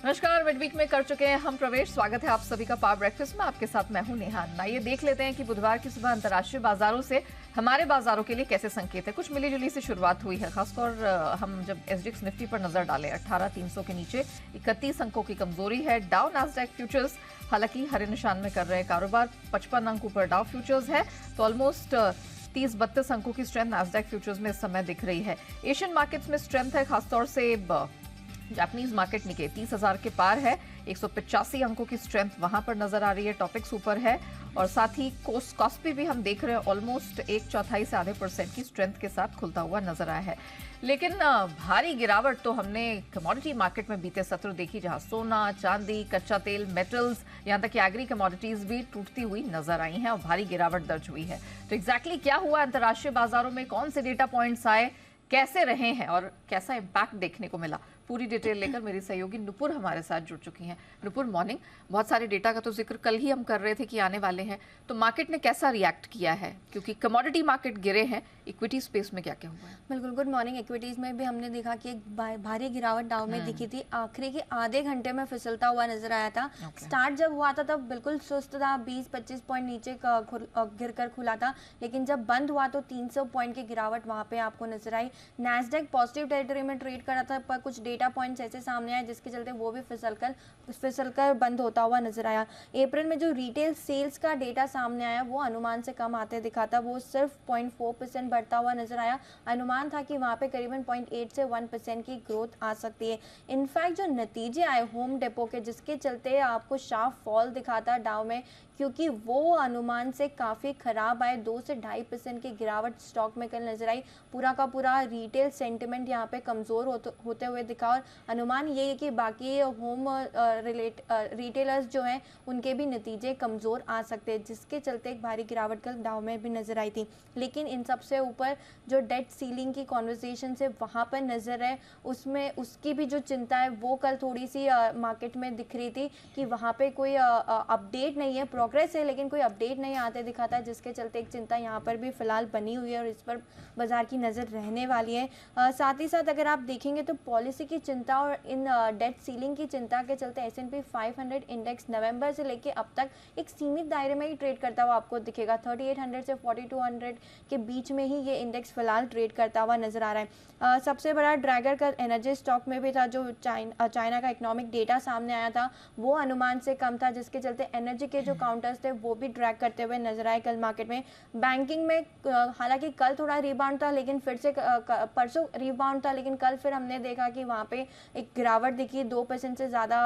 नमस्कार, mid week में कर चुके हैं हम प्रवेश। स्वागत है आप सभी का पावर ब्रेकफास्ट में। आपके साथ मैं हूं नेहा। आइए देख लेते हैं कि बुधवार की सुबह अंतर्राष्ट्रीय बाजारों से हमारे बाजारों के लिए कैसे संकेत है। कुछ मिलीजुली से शुरुआत हुई है। खासतौर हम जब एसजीएक्स निफ्टी पर नजर डालें, 18,300 के नीचे 31 अंकों की कमजोरी है। डाउ नास्डैक फ्यूचर्स हालांकि हरे निशान में कर रहे हैं कारोबार। 55 अंकों पर डाउ फ्यूचर्स है, तो ऑलमोस्ट 30-32 अंकों की स्ट्रेंथ नास्डैक फ्यूचर्स में इस समय दिख रही है। एशियन मार्केट्स में स्ट्रेंथ है, खासतौर से जापानीज मार्केट निके 30,000 के पार है। 185 अंकों की स्ट्रेंथ वहां पर नजर आ रही है। टॉपिक्स ऊपर है और साथ ही कॉस्पी भी हम देख रहे हैं ऑलमोस्ट 1/4 से आधे % की स्ट्रेंथ के साथ खुलता हुआ नजर आया है। लेकिन भारी गिरावट तो हमने कमोडिटी मार्केट में बीते सत्र देखी, जहां सोना, चांदी, कच्चा तेल, मेटल्स, यहां तक कि एग्री कमोडिटीज भी टूटती हुई नजर आई हैं और भारी गिरावट दर्ज हुई है। तो एग्जैक्टली क्या हुआ अंतर्राष्ट्रीय बाजारों में, कौन से डेटा पॉइंट्स आए, कैसे रहे हैं और कैसा इंपैक्ट देखने को मिला, पूरी डिटेल लेकर मेरी सहयोगी नुपुर हमारे साथ जुड़ चुकी हैं। नुपुर, मॉर्निंग। बहुत सारे डेटा का तो जिक्र कल ही हम कर रहे थे कि आने वाले हैं, तो मार्केट ने कैसा रिएक्ट किया है, क्योंकि कमोडिटी मार्केट गिरे हैं, इक्विटी स्पेस में क्या क्या हुआ है? बिल्कुल, गुड मॉर्निंग। इक्विटीज में भी हमने देखा कि एक भारी गिरावट डाउ में दिखी थी। आखिरी के आधे घंटे में फिसलता हुआ नजर आया था। स्टार्ट जब हुआ था तब बिल्कुल सुस्त था, 20-25 पॉइंट नीचे गिर कर खुला था, लेकिन जब बंद हुआ तो 300 पॉइंट की गिरावट वहां पे आपको नजर आई। नैस्डैक पॉजिटिव टेरिटरी में ट्रेड कर रहा था, पर कुछ डेटा पॉइंट्स ऐसे सामने आए जिसके चलते वो भी फिसलकर बंद होता हुआ नजर आया। अप्रैल में जो रिटेल सेल्स का डेटा सामने आया वो अनुमान से कम आते दिखा था, वो सिर्फ 0.4% बढ़ता हुआ नजर आया। अनुमान था कि वहां पे करीबन 0.8 से 1% की ग्रोथ आ सकती है। इनफैक्ट जो नतीजे आए होम डिपो के, जिसके चलते आपको शार्प फॉल दिखाता डाउ में, क्योंकि वो अनुमान से काफ़ी खराब आए। 2 से 2.5% की गिरावट स्टॉक में कल नजर आई। पूरा का पूरा रिटेल सेंटिमेंट यहाँ पे कमज़ोर होते हुए दिखा और अनुमान ये है कि बाकी होम रिटेलर्स जो हैं उनके भी नतीजे कमज़ोर आ सकते हैं, जिसके चलते एक भारी गिरावट कल डाउ में भी नज़र आई थी। लेकिन इन सबसे ऊपर जो डेट सीलिंग की कॉन्वर्सेशन है वहाँ पर नज़र है, उसमें उसकी भी जो चिंता है वो कल थोड़ी सी मार्केट में दिख रही थी कि वहाँ पे कोई अपडेट नहीं है, प्रोग्रेस है लेकिन कोई अपडेट नहीं आते दिखा था, जिसके चलते एक चिंता यहाँ पर भी फिलहाल बनी हुई है और इस पर बाजार की नज़र रहने वाली है। साथ ही साथ अगर आप देखेंगे तो पॉलिसी की चिंता और इन डेट सीलिंग की चिंता के चलते S&P 500 इंडेक्स नवंबर से लेके अब तक एक सीमित दायरे में ही ट्रेड करता हुआ आपको दिखेगा। 3800 से 4200 के बीच में ही ये इंडेक्स फिलहाल ट्रेड करता हुआ नजर आ रहा है। सबसे बड़ा ड्रैगर का एनर्जी स्टॉक में भी था, जो चाइना का इकोनॉमिक डेटा सामने आया था वो अनुमान से कम था, जिसके चलते एनर्जी के जो काउंटर्स थे वो भी ड्रैग करते हुए नजर आए कल मार्केट में। बैंकिंग में हालांकि कल थोड़ा रिबाउंड था, लेकिन फिर से परसों रिबाउंड था, लेकिन कल फिर हमने देखा कि वहाँ पे एक गिरावट दिखी। 2% से ज़्यादा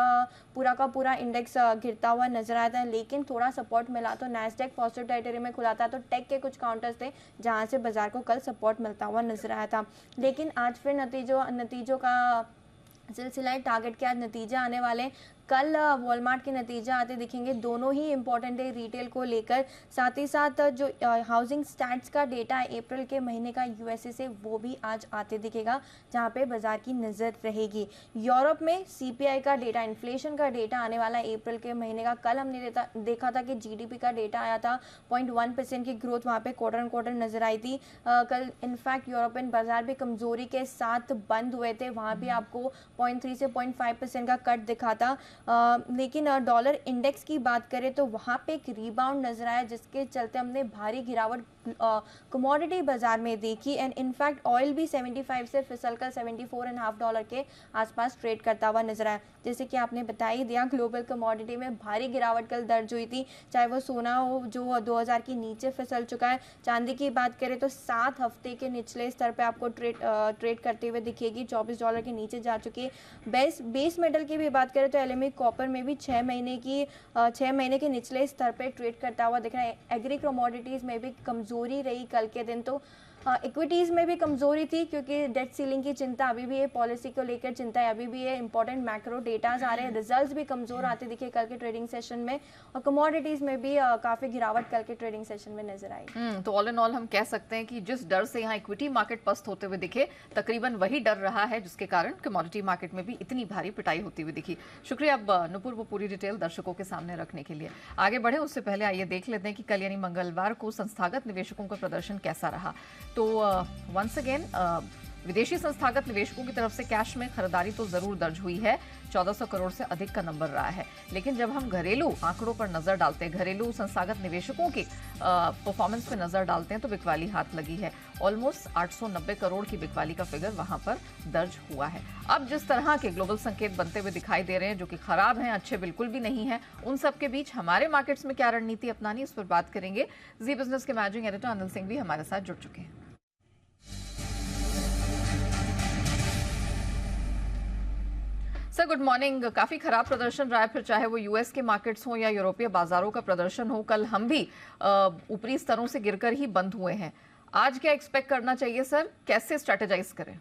पूरा का पूरा इंडेक्स गिरता हुआ नजर आया था, लेकिन थोड़ा सपोर्ट मिला तो नैस्डैक पॉजिटिव टेरिटरी में खुला था, तो टेक के कुछ काउंटर्स थे जहाँ से बाजार को कल सपोर्ट मिलता हुआ नजर आया था। लेकिन आज फिर नतीजों का सिलसिला टारगेट के आज नतीजे आने वाले। कल वॉलमार्ट के नतीजे आते दिखेंगे, दोनों ही इंपॉर्टेंट है रिटेल को लेकर। साथ ही साथ जो हाउसिंग स्टैट्स का डेटा है अप्रैल के महीने का यूएसए से, वो भी आज आते दिखेगा, जहां पे बाजार की नज़र रहेगी। यूरोप में सीपीआई का डेटा, इन्फ्लेशन का डेटा आने वाला है अप्रैल के महीने का। कल हमने देखा था कि जीडीपी का डेटा आया था, 0.1% की ग्रोथ वहाँ पे क्वार्टर ऑन क्वार्टर नजर आई थी। कल इनफैक्ट यूरोपियन बाजार भी कमजोरी के साथ बंद हुए थे, वहाँ भी आपको 0.3 से 0.5% का कट दिखा था। लेकिन डॉलर इंडेक्स की बात करें तो वहाँ पे एक रिबाउंड नजर आया, जिसके चलते हमने भारी गिरावट कमोडिटी बाजार में देखी। एंड इनफैक्ट ऑयल भी 75 से फिसलकर $74.5 के आसपास ट्रेड करता हुआ नजर आया। जैसे कि आपने बता ही दिया, ग्लोबल कमोडिटी में भारी गिरावट कल दर्ज हुई थी, चाहे वो सोना हो जो 2000 के नीचे फिसल चुका है। चांदी की बात करें तो 7 हफ्ते के निचले स्तर पे आपको ट्रेड करते हुए दिखेगी, $24 के नीचे जा चुकी है। बेस मेटल की भी बात करें तो एलएमई कॉपर में भी 6 महीने के निचले स्तर पे ट्रेड करता हुआ दिख रहा है। एग्री कमोडिटीज में भी कमजोरी रही कल के दिन, तो इक्विटीज़ में भी कमजोरी थी, क्योंकि डेट सीलिंग की चिंता अभी भी है, पॉलिसी को लेकर चिंता है अभी भी है, इंपॉर्टेंट मैक्रो डेटाज आ रहे हैं, रिजल्ट्स भी कमजोर आते दिखे कल के ट्रेडिंग सेशन में, और कमोडिटीज़ में भी काफ़ी गिरावट कल के ट्रेडिंग सेशन में नजर आई। तो ऑल इन ऑल हम कह सकते हैं कि जिस डर से यहाँ इक्विटी मार्केट पस्त होते हुए दिखे, तकरीबन वही डर रहा है जिसके कारण कमोडिटी मार्केट में भी इतनी भारी पिटाई होती हुई दिखी। शुक्रिया अब नुपुर, वो पूरी डिटेल दर्शकों के सामने रखने के लिए। आगे बढ़े उससे पहले आइए देख लेते हैं कि कल यानी मंगलवार को संस्थागत निवेशकों का प्रदर्शन कैसा रहा। तो वंस अगेन विदेशी संस्थागत निवेशकों की तरफ से कैश में खरीदारी तो जरूर दर्ज हुई है। 1400 करोड़ से अधिक का नंबर रहा है। लेकिन जब हम घरेलू आंकड़ों पर नजर डालते हैं, घरेलू संस्थागत निवेशकों की परफॉर्मेंस पे नजर डालते हैं, तो बिकवाली हाथ लगी है। ऑलमोस्ट 890 करोड़ की बिकवाली का फिगर वहां पर दर्ज हुआ है। अब जिस तरह के ग्लोबल संकेत बनते हुए दिखाई दे रहे हैं, जो कि खराब हैं, अच्छे बिल्कुल भी नहीं है, उन सब के बीच हमारे मार्केट्स में क्या रणनीति अपनानी, इस पर बात करेंगे। जी बिजनेस के मैनेजिंग एडिटर अनिल सिंह भी हमारे साथ जुड़ चुके हैं। Sir good morning. काफी खराब प्रदर्शन रहा है, फिर चाहे वो यूएस के मार्केट्स हो या यूरोपीय बाजारों का प्रदर्शन हो। कल हम भी ऊपरी स्तरों से गिरकर ही बंद हुए हैं। आज क्या एक्सपेक्ट करना चाहिए सर, कैसे स्ट्रेटेजाइज करें?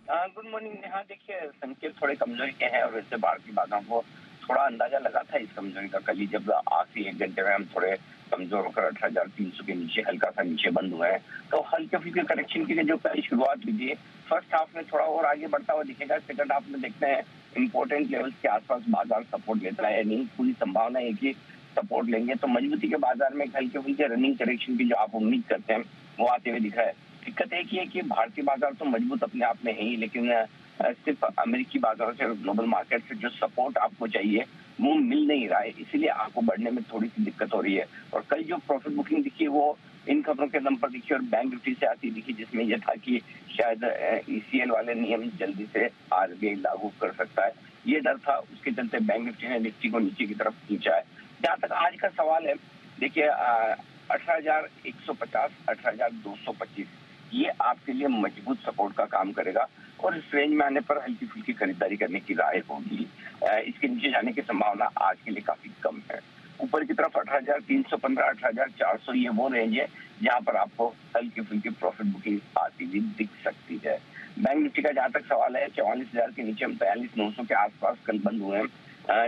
Good morning Neha. देखिए, संकेत थोड़े कमजोरी के हैं और वैसे भारतीय बाजारों को थोड़ा अंदाजा लगा था इस कमजोरी का। कल ही जब आखिरी 1 घंटे में हम थोड़े कमजोर होकर 18,300 के नीचे हल्का सा नीचे बंद हुए हैं, तो हल्के फुल्के करेक्शन की जो पहली शुरुआत हुई थी, फर्स्ट हाफ में थोड़ा और आगे बढ़ता हुआ दिखेगा। सेकंड हाफ में देखते हैं इंपॉर्टेंट लेवल्स के आसपास बाजार सपोर्ट लेता है, नहीं पूरी संभावना है कि सपोर्ट लेंगे, तो मजबूती के बाजार में हल्के फुल्के रनिंग करेक्शन की जो आप उम्मीद करते हैं वो आते हुए दिखा है। दिक्कत एक ही है कि भारतीय बाजार तो मजबूत अपने आप में है ही, लेकिन सिर्फ अमेरिकी बाजारों से, ग्लोबल मार्केट से जो सपोर्ट आपको चाहिए वो मिल नहीं रहा है, इसीलिए आपको बढ़ने में थोड़ी सी दिक्कत हो रही है। और कल जो प्रॉफिट बुकिंग दिखी वो इन खबरों के दम पर दिखी और बैंक निफ्टी से आती दिखी, जिसमें यह था कि शायद ईसीएल वाले नियम जल्दी से आरबीआई लागू कर सकता है, ये डर था। उसके चलते बैंक निफ्टी ने निफ्टी को नीचे की तरफ खींचा है। जहाँ तक आज का सवाल है, देखिए 18,150, 18,225 ये आपके लिए मजबूत सपोर्ट का काम करेगा और इस रेंज में आने पर हल्की फुल्की खरीदारी करने की राय होगी। इसके नीचे जाने की संभावना आज के लिए काफी कम है। ऊपर की तरफ 18,315, 18,400 ये वो रेंज है जहां पर आपको हल्की फुल्की प्रॉफिट बुकिंग आती हुई दिख सकती है। बैंक निफ्टी का जहां तक सवाल है, 44,000 के नीचे हम 43,900 के आसपास कल बंद हुए हैं।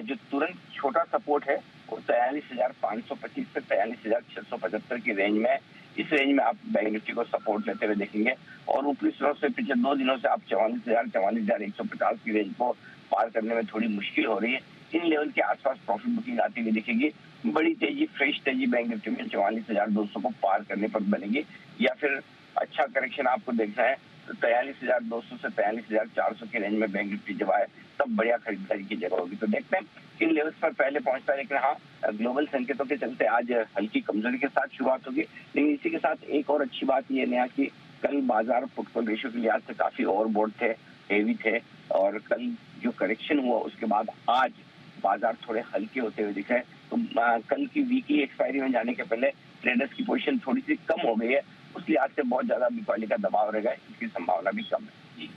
जो तुरंत छोटा सपोर्ट है वो 43,525 से 43,675 की रेंज में है। इस रेंज में आप बैंक निफ्टी को सपोर्ट लेते हुए देखेंगे और ऊपरी स्तर से पिछले 2 दिनों से आप 44,000, 44,150 की रेंज को पार करने में थोड़ी मुश्किल हो रही है। इन लेवल के आसपास प्रॉफिट बुकिंग आती हुई दिखेगी। बड़ी तेजी, फ्रेश तेजी बैंक निफ्टी में 44,200 को पार करने पर बनेगी, या फिर अच्छा करेक्शन आपको देखना है तो 43,200 से 43,400 के रेंज में बैंक निफ्टी जब आए तब बढ़िया खरीदारी की जगह होगी। तो देखते हैं इन लेवल्स पर पहले पहुंचता है, लेकिन हाँ, ग्लोबल संकेतों के चलते आज हल्की कमजोरी के साथ शुरुआत होगी। लेकिन इसी के साथ एक और अच्छी बात ये नया कि कल बाजार फुटफॉल रेशियो के लिहाज से काफी ओवरबोर्ड थे, हेवी थे, और कल जो करेक्शन हुआ उसके बाद आज बाजार थोड़े हल्के होते हुए दिखे। तो कल की वीकली एक्सपायरी में जाने के पहले ट्रेडर्स की पोजीशन थोड़ी सी कम हो गई है, उस लिहाज से बहुत ज्यादा बिकवाली का दबाव रहेगा, इसकी संभावना भी कम है। जी,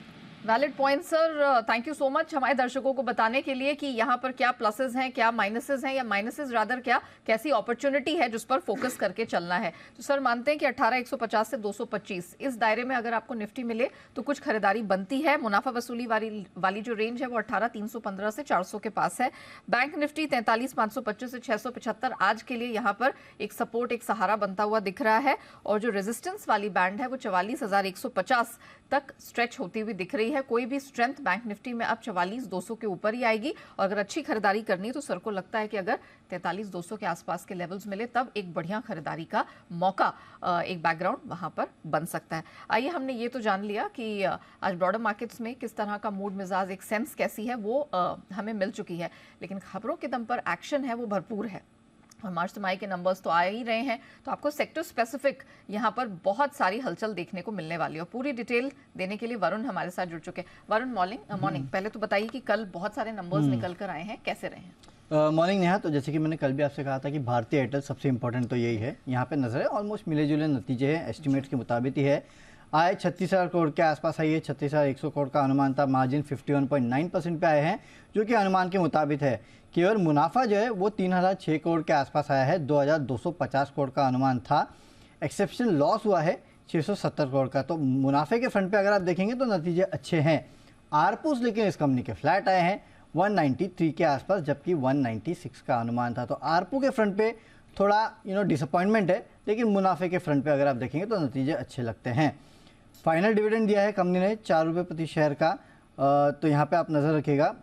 valid point sir, thank you so much हमारे दर्शकों को बताने के लिए कि यहाँ पर क्या प्लसेस हैं, क्या माइनसेस हैं, या माइनसेस रादर क्या कैसी अपॉर्चुनिटी है जिस पर फोकस करके चलना है। तो सर मानते हैं कि 18,150 से 225 इस दायरे में अगर आपको निफ्टी मिले तो कुछ खरीदारी बनती है। मुनाफा वसूली वाली जो रेंज है वो 18,315 से 400 के पास है। बैंक निफ्टी 43,525 से 675 आज के लिए यहाँ पर एक सपोर्ट, एक सहारा बनता हुआ दिख रहा है, और जो रेजिस्टेंस वाली बैंड है वो 44,150 तक स्ट्रेच होती हुई दिख रही है। कोई भी स्ट्रेंथ बैंक निफ्टी में अब 44,200 के ऊपर ही आएगी, और अगर अच्छी खरीदारी करनी है तो सर को लगता है कि अगर 43,200 के आसपास के लेवल्स मिले तब एक बढ़िया खरीदारी का मौका, एक बैकग्राउंड वहां पर बन सकता है। आइए, हमने ये तो जान लिया कि आज ब्रॉडर मार्केट्स में किस तरह का मूड मिजाज, एक सेंस कैसी है वो हमें मिल चुकी है, लेकिन खबरों के दम पर एक्शन है वो भरपूर है। और मार्च तिमाही के नंबर्स तो आ ही रहे हैं, तो आपको सेक्टर स्पेसिफिक यहाँ पर बहुत सारी हलचल देखने को मिलने वाली है। और पूरी डिटेल देने के लिए वरुण हमारे साथ जुड़ चुके हैं। वरुण, मॉर्निंग। पहले तो बताइए कि कल बहुत सारे नंबर्स निकल कर आए हैं, कैसे रहे हैं? मॉर्निंग नेहा, तो जैसे कि मैंने कल भी आपसे कहा था कि भारतीय एयरटेल सबसे इंपॉर्टेंट तो यही है। यहाँ पे नजर है ऑलमोस्ट मिले जुले नतीजे हैं, एस्टिमेट्स के मुताबिक ही है। आय 36,000 करोड़ के आसपास आई है, 36,100 करोड़ का अनुमान था। मार्जिन 51.9% पे आए हैं, जो कि अनुमान के मुताबिक है। केवल मुनाफा जो है वो 3,006 करोड़ के आसपास आया है, 2,250 करोड़ का अनुमान था। एक्सेप्शनल लॉस हुआ है 670 करोड़ का। तो मुनाफे के फ्रंट पे अगर आप देखेंगे तो नतीजे अच्छे हैं। आरपूस लेकिन इस कंपनी के फ्लैट आए हैं 193 के आसपास, जबकि 196 का अनुमान था। तो आरपू के फ्रंट पे थोड़ा डिसअपॉइंटमेंट है, लेकिन मुनाफे के फ्रंट पे अगर आप देखेंगे तो नतीजे अच्छे लगते हैं। फाइनल डिविडेंड दिया है कंपनी ने 4 रुपये प्रति शेयर का, तो यहाँ पे आप नज़र रखिएगा।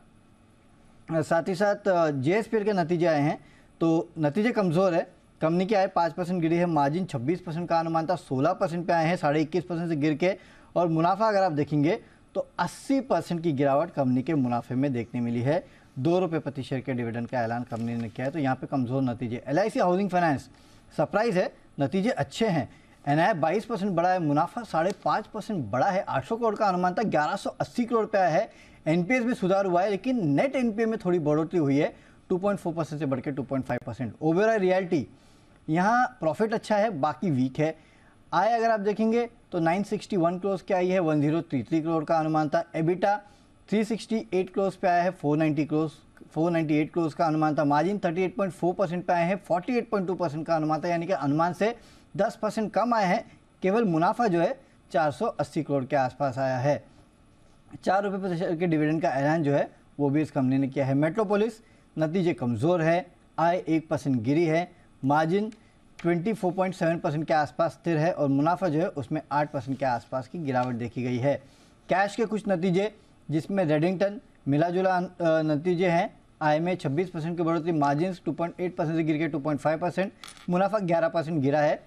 साथ ही साथ जेएसपीएल के नतीजे आए हैं, तो नतीजे कमज़ोर है। कंपनी की आय 5% गिरी है, मार्जिन 26% का अनुमान था, 16% पे आए हैं, 21.5% से गिर के। और मुनाफा अगर आप देखेंगे तो 80% की गिरावट कंपनी के मुनाफे में देखने मिली है। 2 रुपये प्रति शेयर के डिविडेंड का ऐलान कंपनी ने किया है। तो यहाँ पे कमज़ोर नतीजे। LIC हाउसिंग फाइनेंस सरप्राइज है, नतीजे अच्छे हैं। NII 22% बढ़ा है, मुनाफा 5.5% बढ़ा है। 800 करोड़ का अनुमान था, 1180 करोड़ पे आया है। NPS में सुधार हुआ है, लेकिन नेट NPA में थोड़ी बढ़ोतरी हुई है, 2.4% से बढ़ के 2.5%। ओबेरॉय रियल्टी यहाँ प्रॉफिट अच्छा है, बाकी वीक है। आय अगर आप देखेंगे तो 961 करोड़ की आई है, 1033 करोड़ का अनुमान था। एबिटा 368 करोड़ पे आया है, 498 करोड़ का अनुमान था। मार्जिन 38.4% पे आए हैं, 48.2% का अनुमान था, यानी कि अनुमान से 10% कम आए हैं। केवल मुनाफा जो है 480 करोड़ के आसपास आया है। 4 रुपये प्रति शेयर के डिविडेंड का ऐलान जो है वो भी इस कंपनी ने किया है। मेट्रोपोलिस नतीजे कमज़ोर है, आय 1% गिरी है, मार्जिन 24.7% के आसपास स्थिर है और मुनाफा जो है उसमें 8% के आसपास की गिरावट देखी गई है। कैश के कुछ नतीजे जिसमें रेडिंगटन मिला जुला नतीजे हैं। आय में 26% की बढ़ोतरी, मार्जिन 2.8% से गिर के 2.5%, मुनाफा 11% गिरा है।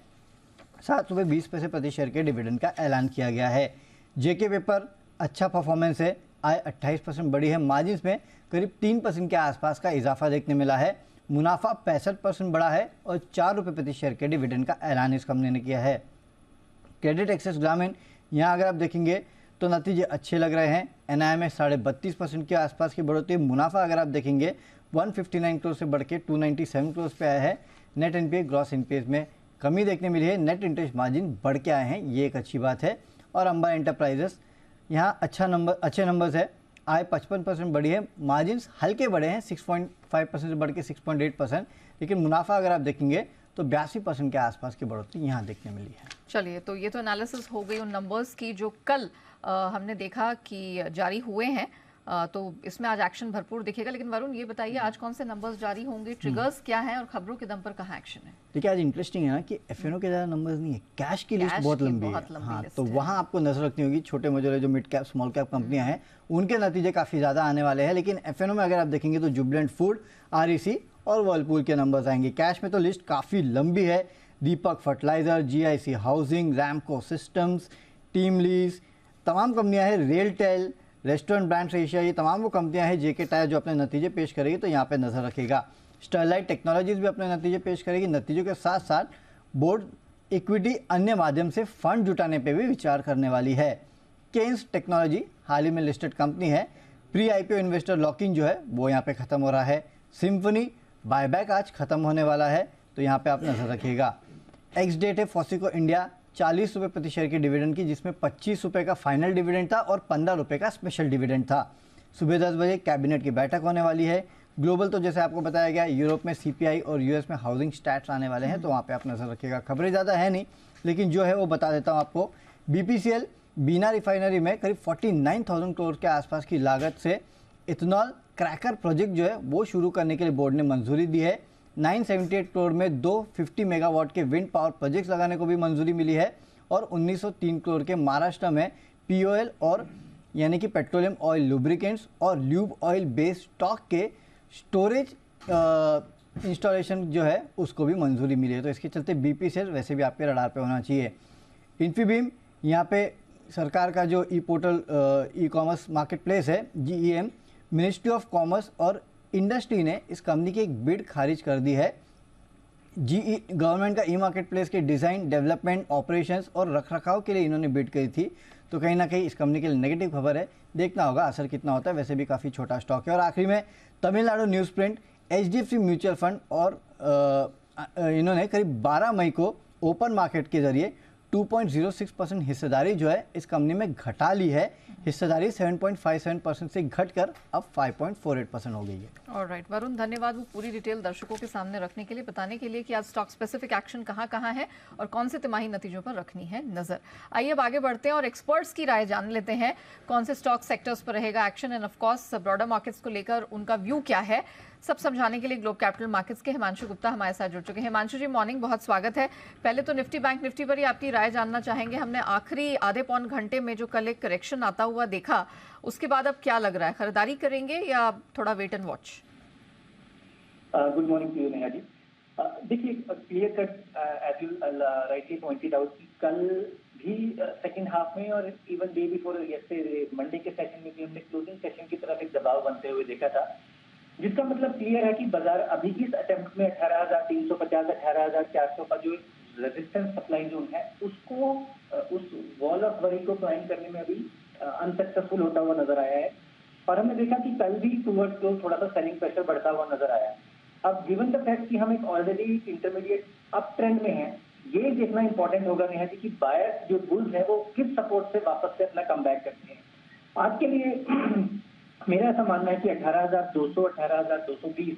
7 रुपये 20 पैसे प्रति शेयर के डिविडेंड का ऐलान किया गया है। जेके पेपर अच्छा परफॉर्मेंस है, आय 28% बढ़ी है, मार्जिन में करीब 3% के आसपास का इजाफा देखने मिला है। मुनाफा 65% बढ़ा है और 4 रुपये प्रति शेयर के डिविडेंड का ऐलान इस कंपनी ने किया है। क्रेडिट एक्सेस ग्रामीण, यहाँ अगर आप देखेंगे तो नतीजे अच्छे लग रहे हैं। NII में 32.5% के आसपास की बढ़ोतरी। मुनाफा अगर आप देखेंगे 159 करोड़ से बढ़ के 297 करोड़ पे आया है। नेट NPA ग्रॉस NPA में कमी देखने मिली है। नेट इंटरेस्ट मार्जिन बढ़ के आए हैं, ये एक अच्छी बात है। और अंबा एंटरप्राइजेस यहाँ अच्छे नंबर्स है। आय 55% बढ़ी है, मार्जिन हल्के बढ़े हैं, 6.5% से बढ़ के 6.8%, लेकिन मुनाफा अगर आप देखेंगे तो 82% के आसपास की बढ़ोतरी यहाँ देखने मिली है। चलिए, तो ये तो एनालिसिस हो गई उन नंबर्स की जो कल हमने देखा कि जारी हुए हैं। तो इसमें आज एक्शन भरपूर दिखेगा। लेकिन वरुण, ये बताइए आज कौन से नंबर्स जारी होंगे, ट्रिगर्स क्या हैं और खबरों के दम पर कहाँ एक्शन है? देखिए, आज इंटरेस्टिंग है ना कि FNO के ज़्यादा नंबर्स नहीं है, कैश की लिस्ट बहुत लंबी है। हाँ, तो वहाँ आपको नजर रखनी होगी। छोटे मजोरे जो मिड कैप स्मॉल कैप कंपनियां हैं उनके नतीजे काफ़ी ज़्यादा आने वाले हैं। लेकिन FNO में अगर आप देखेंगे तो जुबिलेंट फूड, REC और वर्लपूल के नंबर्स आएंगे। कैश में तो लिस्ट काफ़ी लंबी है। Deepak fertiliser, GIC housing, Ramco systems, team lease, तमाम कंपनियां हैं। रेलटेल, रेस्टोरेंट ब्रांड्स एशिया, ये तमाम वो कंपनियां हैं। JK टायर जो अपने नतीजे पेश करेगी तो यहाँ पे नजर रखेगा। स्टरलाइट टेक्नोलॉजीज भी अपने नतीजे पेश करेगी। नतीजों के साथ साथ बोर्ड इक्विटी अन्य माध्यम से फंड जुटाने पे भी विचार करने वाली है। केन्स टेक्नोलॉजी हाल ही में लिस्टेड कंपनी है। प्री IPO इन्वेस्टर लॉकिंग जो है वो यहाँ पे खत्म हो रहा है। सिम्फनी बायबैक आज खत्म होने वाला है, तो यहाँ पे आप नजर रखिएगा। एक्स डेट है फॉसिको इंडिया, 40 रुपये प्रति शेयर की डिविडेंड की, जिसमें 25 रुपये का फाइनल डिविडेंड था और 15 रुपये का स्पेशल डिविडेंड था। सुबह 10 बजे कैबिनेट की बैठक होने वाली है। ग्लोबल तो जैसे आपको बताया गया, यूरोप में CPI और US में हाउसिंग स्टैट्स आने वाले हैं, तो वहाँ पे आप नजर रखिएगा। खबरें ज़्यादा है नहीं, लेकिन जो है वो बता देता हूँ आपको। BPCL बीना रिफाइनरी में करीब 49,000 करोड़ के आसपास की लागत से इथेनॉल क्रैकर प्रोजेक्ट जो है वो शुरू करने के लिए बोर्ड ने मंजूरी दी है। 978 करोड़ में 250 मेगावाट के विंड पावर प्रोजेक्ट्स लगाने को भी मंजूरी मिली है। और 1903 करोड़ के महाराष्ट्र में POL और यानी कि पेट्रोलियम ऑयल लुब्रिकेंट्स और ल्यूब ऑयल बेस्ड स्टॉक के स्टोरेज इंस्टॉलेशन जो है उसको भी मंजूरी मिली है। तो इसके चलते BPCL वैसे भी आपके रडार पे होना चाहिए। इन्फीबीम, यहाँ पे सरकार का जो पोर्टल ई-कॉमर्स मार्केट प्लेस है GEM, मिनिस्ट्री ऑफ कॉमर्स और इंडस्ट्री ने इस कंपनी की एक बिड खारिज कर दी है। गवर्नमेंट का मार्केट प्लेस के डिज़ाइन, डेवलपमेंट, ऑपरेशंस और रखरखाव के लिए इन्होंने बिड करी थी। तो कहीं ना कहीं इस कंपनी के लिए नेगेटिव खबर है, देखना होगा असर कितना होता है। वैसे भी काफ़ी छोटा स्टॉक है। और आखिरी में Tamil Nadu news print, HDFC mutual fund और इन्होंने करीब 12 मई को ओपन मार्केट के जरिए 2.06% हिस्सेदारी जो है इस कंपनी में घटा ली है। हिस्सेदारी 7.57% से घटकर अब 5.48% हो गई है। ऑलराइट वरुण, धन्यवाद वो पूरी डिटेल दर्शकों के सामने रखने के लिए, बताने के लिए कि आज स्टॉक स्पेसिफिक एक्शन कहाँ है और कौन से तिमाही नतीजों पर रखनी है नजर। आइए अब आगे बढ़ते हैं और एक्सपर्ट्स की राय जान लेते हैं कौन से स्टॉक सेक्टर्स पर रहेगा action end of course broader markets को लेकर उनका व्यू क्या है। सब समझाने के लिए ग्लोब कैपिटल मार्केट्स के हिमांशु गुप्ता हमारे साथ जुड़ चुके हैं। हिमांशु जी, मॉर्निंग, बहुत स्वागत है। पहले तो निफ्टी बैंक निफ्टी पर ही आपकी राय जानना चाहेंगे। हमने आखिरी आधे पौन घंटे में जो कल एक करेक्शन आता हुआ देखा, उसके बाद अब क्या लग रहा है, खरीदारी करेंगे या थोड़ा wait and watch? Good morning to you Neha ji. देखिए, clear cut as you rightly pointed out कि कल भी सेकंड हाफ में और even day before yesterday Monday के सेशन में भी हमने क्लोजिंग सेशन की तरफ एक दबाव बनते हुए देखा था, जिसका मतलब क्लियर है कि बाजार अभी इस अटेम्प्ट में 18,350 18,400 का जो रेजिस्टेंस सप्लाई जोन है उसको उस वॉल ऑफ वरी को क्लाइम करने में अभी अनसक्सेसफुल होता हुआ नजर आया है। और हमने देखा कि कल भी टूवर्ड्स क्लोज थोड़ा सा सेलिंग प्रेशर बढ़ता हुआ नजर आया। अब गिवन द फैक्ट कि हम एक ऑलरेडी इंटरमीडिएट अप ट्रेंड में हैं, ये देखना इंपॉर्टेंट होगा नेहा जी कि बायर्स जो बुल्स है वो किस सपोर्ट से वापस से अपना कम बैक करते हैं। आज के लिए मेरा ऐसा मानना है कि 18,200 18,220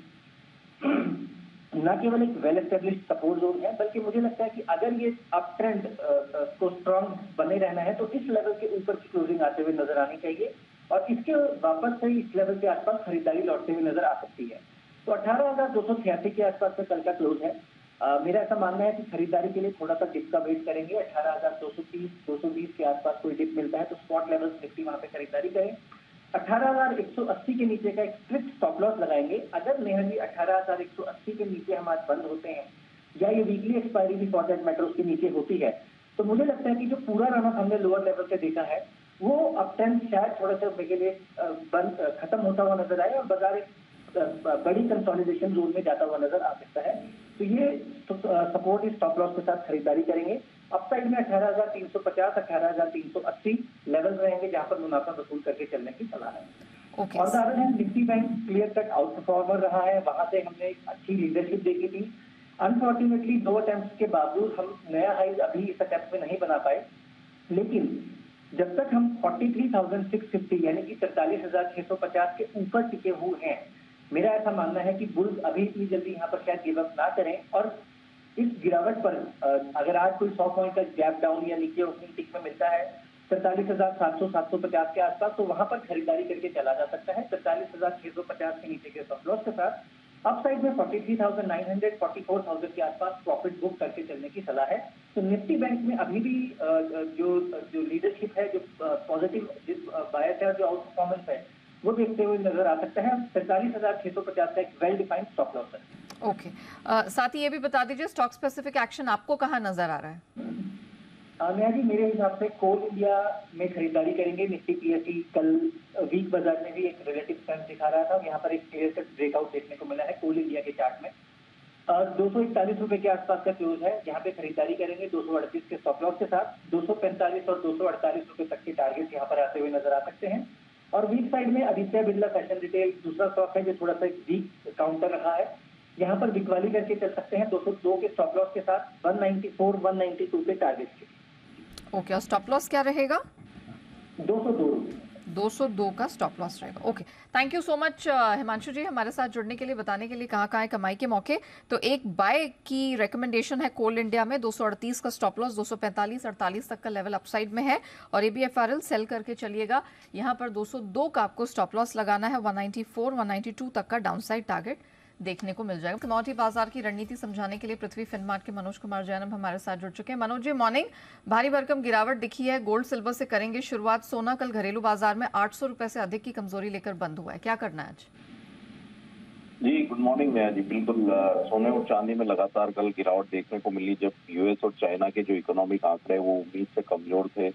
न केवल एक वेल एस्टेब्लिश सपोर्ट जोन है, बल्कि मुझे लगता है कि अगर ये अप ट्रेंड को स्ट्रांग बने रहना है तो इस लेवल के ऊपर की क्लोजिंग आते हुए नजर आनी चाहिए और इसके वापस से इस लेवल के आसपास खरीदारी लौटते हुए नजर आ सकती है। तो 18,286 के आसपास से कल का क्लोज है। मेरा ऐसा मानना है कि खरीदारी के लिए थोड़ा सा डिप का वेट करेंगे। 18,230 220 के आसपास कोई डिप मिलता है तो स्पॉट लेवल्स निफ्टी वहां पे खरीदारी करें। 18,180 के नीचे का एक स्ट्रिक्ट स्टॉप लॉस लगाएंगे। अगर नेहा जी 18,180 के नीचे हम आज बंद होते हैं या ये वीकली एक्सपायरी भी फॉर दैट मैटर उसके नीचे होती है तो मुझे लगता है कि जो पूरा रनअप हमने लोअर लेवल से देखा है वो अप ट्रेंड शायद थोड़ा सा के लिए खत्म होता हुआ नजर आए और बाजार एक बड़ी कंसोलिडेशन जोन में जाता हुआ नजर आ सकता है। तो ये सपोर्ट इस स्टॉप लॉस के साथ खरीदारी करेंगे। अपसाइड में 18,350 18,380 लेवल रहेंगे जहां पर मुनाफा वसूल करके चलने की सलाह है। ओके और दारुल है Nifty bank clear cut out performer रहा है, वहां से हमने एक अच्छी लीडरशिप देखी थी। अनफॉर्चुनेटली 2 अटेम्प्ट के बावजूद हम नया हाई अभी इस अटेम्प्ट में नहीं बना पाए, लेकिन जब तक हम 43,650 यानी कि 43,650 के ऊपर टिके हुए हैं, मेरा ऐसा मानना है कि बुल्स अभी इतनी जल्दी यहाँ पर शायद गिव अप ना करें और इस गिरावट पर अगर आज कोई 100 पॉइंट का गैप डाउन या नीचे ओपनिंग टिक में मिलता है 43,700 750 के आसपास तो वहां पर खरीदारी करके चला जा सकता है। 43,650 के नीचे के स्टॉप लॉस के साथ अपसाइड में 43,900 44,000 के आसपास प्रॉफिट बुक करके चलने की सलाह है। तो निफ्टी बैंक में अभी भी जो लीडरशिप है, जो पॉजिटिव बायस है, जो आउट परफॉर्मेंस है वो देखते हुए नजर आ सकता है। 43,650 का एक वेल डिफाइंड स्टॉप लॉस है। ओके साथ ही ये भी बता दीजिए स्टॉक स्पेसिफिक एक्शन आपको कहाँ नजर आ रहा है? नेहा जी मेरे हिसाब से कोल इंडिया में खरीदारी करेंगे। निफ्टी पीएसई कल वीक बाजार में भी एक रिलेटिव स्ट्रेंथ दिखा रहा था, यहाँ पर एक क्लियर कट ब्रेकआउट देखने को मिला है कोल इंडिया के चार्ट में। 241 रुपए के आसपास का क्लोज है, यहाँ पे खरीदारी करेंगे 238 के स्टॉप लॉस के साथ। 245 और 248 रुपए तक के टारगेट यहाँ पर आते हुए नजर आ सकते हैं। और वीक साइड में आदित्य बिरला फैशन रिटेल दूसरा स्टॉक है जो थोड़ा सा वीक काउंटर रहा है, यहाँ पर बिकवाली करके चल सकते हैं 202 के स्टॉप लॉस के साथ 194 192 के टारगेट के। ओके और स्टॉप लॉस क्या रहेगा? 202 202 का स्टॉप लॉस रहेगा। Okay thank you so much Himanshu ji हमारे साथ जुड़ने के लिए, बताने के लिए कहाँ कहाँ है कमाई के मौके। तो एक बाय की रिकमेंडेशन है कोल इंडिया में 238 का स्टॉप लॉस, 245 48 तक का लेवल अपसाइड में है और ABFRL सेल करके चलिएगा। यहाँ पर 202 का आपको स्टॉप लॉस लगाना है, 194 192 तक का डाउनसाइड टारगेट देखने को मिल जाएगा। कमोडिटी बाजार की रणनीति समझाने के लिए पृथ्वी फिनमार्ट के मनोज कुमार जैन हमारे साथ जुड़ चुके हैं। मनोज जी मॉर्निंग, भारी भरकम गिरावट दिखी है, गोल्ड सिल्वर से करेंगे शुरुआत। सोना कल घरेलू बाजार में 800 रुपए से अधिक की कमजोरी लेकर बंद हुआ है, क्या करना है आज? जी गुड मॉर्निंग जी। बिल्कुल सोने और चांदी में लगातार कल गिरावट देखने को मिली जब यूएस और चाइना के जो इकोनॉमिक आंकड़े वो उम्मीद से कमजोर थे।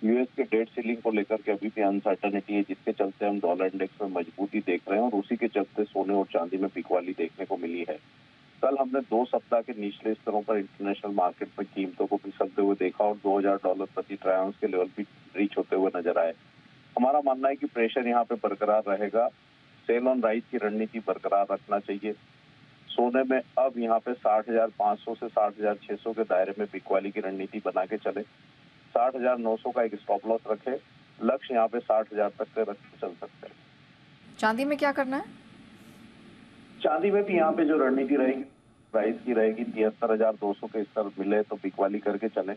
यूएस के डेट सीलिंग को लेकर के अभी भी अनसर्टेनिटी है, जिसके चलते हम डॉलर इंडेक्स में मजबूती देख रहे हैं और उसी के चलते सोने और चांदी में बिकवाली देखने को मिली है। कल हमने 2 सप्ताह के निचले स्तरों पर इंटरनेशनल मार्केट में कीमतों को फिसलते हुए देखा और $2,000 प्रति ट्राई आउंस के लेवल भी रीच होते हुए नजर आए। हमारा मानना है कि प्रेशर यहाँ पे बरकरार रहेगा, सेल ऑन राइज की रणनीति बरकरार रखना चाहिए। सोने में अब यहाँ पे 60,500 से 60,600 के दायरे में बिकवाली की रणनीति बना के चले। 60,900 का एक स्टॉप लॉस रखे, लक्ष्य यहाँ पे 60,000 तक के रख चल सकते हैं। चांदी में क्या करना है? चांदी में भी यहाँ पे जो रणनीति रहेगी प्राइस की रहेगी 73,200 के स्तर मिले तो बिकवाली करके चले।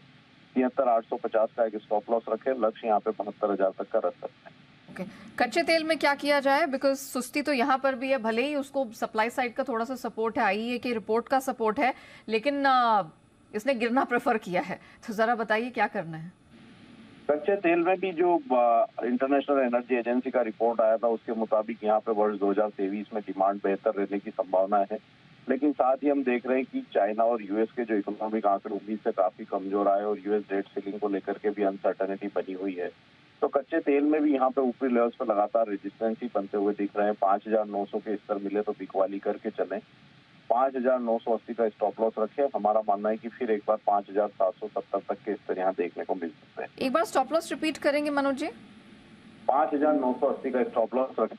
73,850 का एक स्टॉप लॉस रखे, लक्ष्य यहाँ पे 72,000 तक का रख सकते हैं। ओके कच्चे तेल में क्या किया जाए? बिकॉज सुस्ती तो यहाँ पर भी है, भले ही उसको सप्लाई साइड का थोड़ा सा सपोर्ट है, IEA की रिपोर्ट का सपोर्ट है, लेकिन इसने गिरना प्रेफर किया है, तो जरा बताइए क्या करना है? कच्चे तेल में भी जो इंटरनेशनल एनर्जी एजेंसी का रिपोर्ट आया था उसके मुताबिक यहाँ पे वर्ष 2023 में डिमांड बेहतर रहने की संभावना है। लेकिन साथ ही हम देख रहे हैं कि चाइना और यूएस के जो इकोनॉमिक आंकड़े उम्मीद से काफी कमजोर आए और यूएस डेट सीलिंग को लेकर के भी अनसर्टेनिटी बनी हुई है। तो कच्चे तेल में भी यहाँ पे ऊपरी लेवल्स पर लगातार रेजिस्टेंस ही बनते हुए दिख रहे हैं। 5,900 के स्तर मिले तो बिकवाली करके चले, 5,980 का स्टॉप लॉस रखे। हमारा मानना है कि फिर एक बार 5,770 तक के स्तर यहाँ देखने को मिल सकते हैं। एक बार स्टॉप लॉस रिपीट करेंगे मनोज जी? 5,980 का स्टॉप लॉस रखें,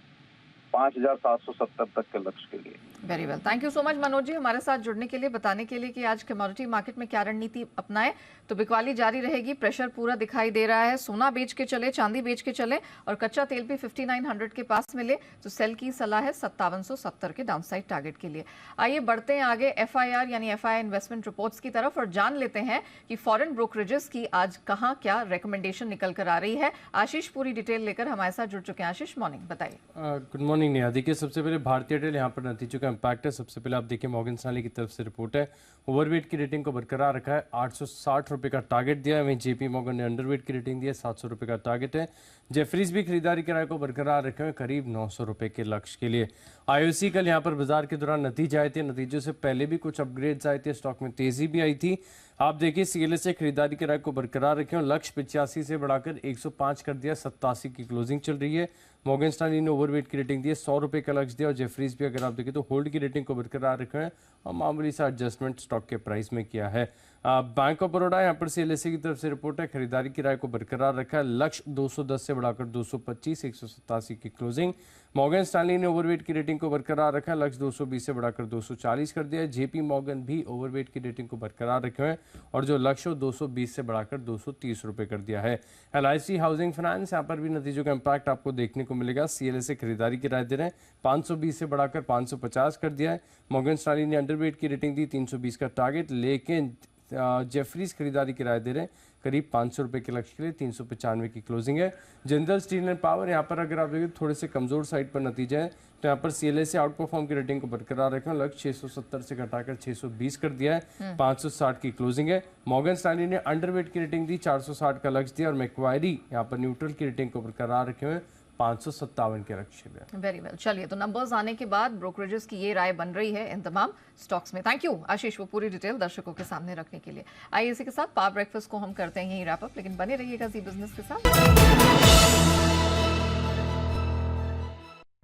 5,770 तक के लक्ष्य के लिए। Very well, thank you so much Manoj ji हमारे साथ जुड़ने के लिए, बताने के लिए कि आज कमोडिटी मार्केट में क्या रणनीति अपनाए। तो बिकवाली जारी रहेगी, प्रेशर पूरा दिखाई दे रहा है। सोना बेच के चले, चांदी बेच के चले और कच्चा तेल भी 5900 के पास मिले तो सेल की सलाह है 5770 के डाउनसाइड टारगेट के लिए। आइए बढ़ते हैं आगे FIR यानी FII इन्वेस्टमेंट रिपोर्ट्स की तरफ और जान लेते हैं कि फॉरेन ब्रोकरेजेस की आज कहां क्या रिकमेंडेशन निकल कर आ रही है। आशीष पूरी डिटेल लेकर हमारे साथ जुड़ चुके हैं। आशीष, मॉर्निंग, बताइए। Good morning Neha. देखिए, सबसे पहले भारतीय एयरटेल यहाँ पर नतीजों का इम्पैक्ट है। सबसे पहले आप देखिए मॉर्गन स्टैनली की तरफ से रिपोर्ट है, ओवरवेट की रेटिंग को बरकरार रखा है, 860 रुपये का टारगेट दिया है। वहीं JP मॉर्गन ने अंडरवेट की रेटिंग दी है, 700 रुपये का टारगेट है। जेफरीज भी खरीदारी किराए को बरकरार रखे हुए करीब 900 रुपये के लक्ष्य के लिए। IOC कल यहाँ पर बाजार के दौरान नतीजे आए थे, नतीजों से पहले भी कुछ अपग्रेड्स आए थे, स्टॉक में तेजी भी आई थी। आप देखिए CLS से खरीदारी किराए को बरकरार रखे और लक्ष्य 85 से बढ़ाकर 105 कर दिया, 87 की क्लोजिंग चल रही है। मॉर्गन स्टैनली ने ओवरवेट की रेटिंग दी है, 100 रुपये का लक्ष्य दिया और जेफरीज भी अगर आप देखें तो होल्ड की रेटिंग को बरकरार रखे हैं और मामूली सा एडजस्टमेंट स्टॉक के प्राइस में किया है। बैंक ऑफ बड़ौदा यहाँ पर CLSA की तरफ से रिपोर्ट है, खरीदारी किराए को बरकरार रखा है, लक्ष्य 210 से बढ़ाकर 225, 187 की क्लोजिंग। मॉर्गन स्टैनली ने ओवरवेट की रेटिंग को बरकरार रखा है, लक्ष्य 220 से बढ़ाकर 240 कर दिया है। JP मॉर्गन भी ओवरवेट की रेटिंग को बरकरार रखे हैं और जो लक्ष्य 220 से बढ़ाकर 230 रुपये कर दिया है। LIC हाउसिंग फाइनेंस, यहाँ पर भी नतीजों का इम्पैक्ट आपको देखने को मिलेगा। CLSA खरीदारी किराए दे रहे हैं, 520 से बढ़ाकर 550 कर दिया है। मॉर्गन स्टैनली ने अंडरवेट की रेटिंग दी, 320 का टारगेट, लेकिन जेफरीज खरीदारी किराए दे रहे हैं करीब 500 रुपये के लक्ष्य के लिए, 395 की क्लोजिंग है। जिंदल स्टील एंड पावर, यहाँ पर अगर आप देखिए थोड़े से कमजोर साइड पर नतीजे हैं तो यहाँ पर CLSA आउट परफॉर्म की रेटिंग को बरकरार रखा, लक्ष्य 670 से घटाकर 620 कर दिया है, 560 की क्लोजिंग है। मॉर्गन स्टैनली ने अंडरवेट की रेटिंग दी, 460 का लक्ष्य दिया और मैक्वायरी यहाँ पर न्यूट्रल की रेटिंग को बरकरार रखे हुए 557 के लक्ष्य में। वेरी वेल, चलिए तो नंबर्स आने के बाद ब्रोकरेजेस की ये राय बन रही है इन तमाम स्टॉक्स में। थैंक यू आशीष वो पूरी डिटेल दर्शकों के सामने रखने के लिए। आइए इसी के साथ पावर ब्रेकफास्ट को हम करते हैं यही रैप अप, लेकिन बने रहिएगा जी बिजनेस के साथ।